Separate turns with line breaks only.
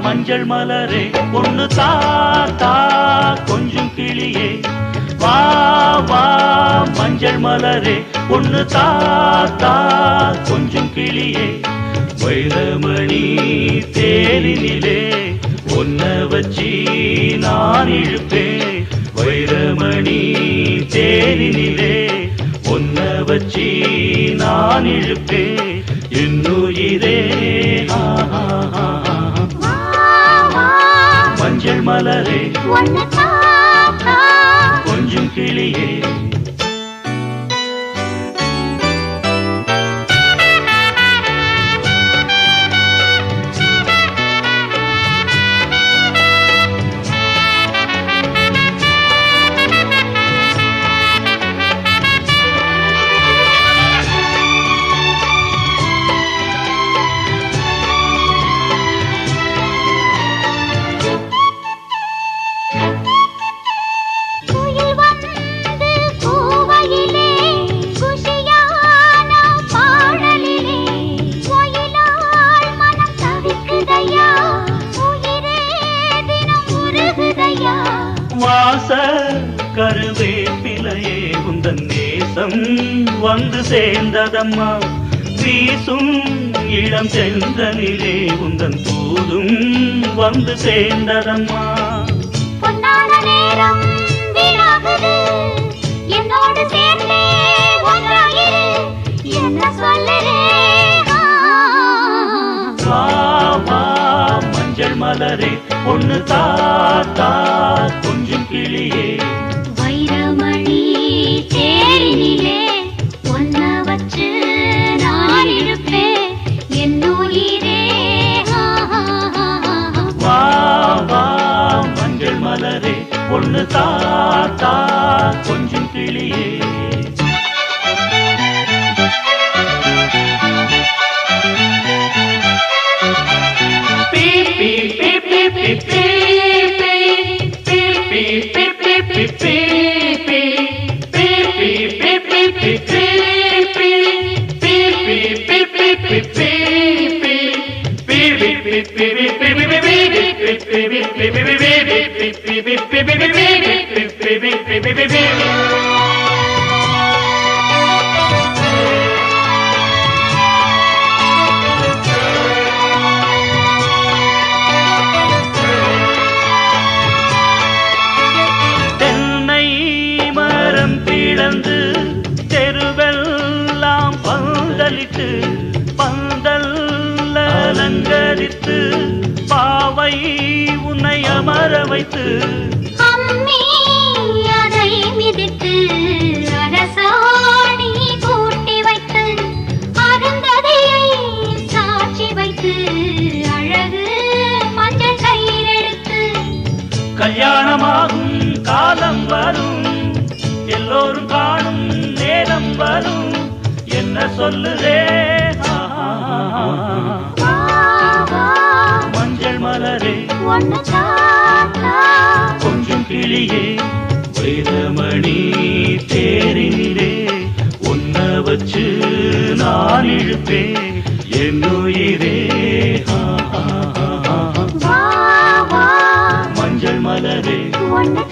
மஞ்சள் மலரே ஒன்னு தாத்தா கொஞ்சம் கிளியே வா வா மஞ்சள் மலரே ஒன்னு தாத்தா கொஞ்சம் கிளியே வைரமணி தேரினிலே ஒன்ன வச்சி நான் இழுப்பேன் வைரமணி தேரினிலே ஒன்ன வச்சி நான் இழுப்பேன் என்னுயிரே மஞ்சள் மலரே கொஞ்சம் கிளியே வாச கருவேப்பிலையே உந்தன் நேசம் வந்து சேர்ந்ததம்மா வீசும் இளம் செந்தனிலே உந்தன் தூதும் வந்து சேர்ந்ததம்மா
பொன்னான நேரம் வீணாகுது என்னோடு சேர்ந்தே ஒன்றாயிரு என்ன சொல்லுறே
வா வா மஞ்சள் மலரே ஒன்னு தாத்தா கொஞ்சம் கிளியே
வைரமணி தேரினிலே ஒன்ன வச்சு நான் இருப்பேன் என்னுயிரே
வா வா மஞ்சள் மலரே ஒன்னு தாத்தா கொஞ்சம் கிளியே தென்னை மரம் பிளந்து தெருவெல்லாம் பந்தலிட்டு பந்தல் அலங்கரித்து பாவை உன்னை அமர வைத்து
அம்மி அதை மிதித்து அரசாணி கூட்டி வைத்து அருந்ததியை சாட்சி வைத்து அழகு மஞ்சள் கயிறெடுத்து
கல்யாணமாகும் காலம் வரும் எல்லோரும் காணும் நேரம் வரும் என்ன சொல்லுதே மஞ்சள் மலரே
ஒன்னு தாத்தா
கொஞ்சம் கிளியே வைரமணி தேரினிலே ஒன்ன வச்சு நான் இழுப்பேன் என்னுயிரே
வா வா
மஞ்சள் மலரே
ஒன்னு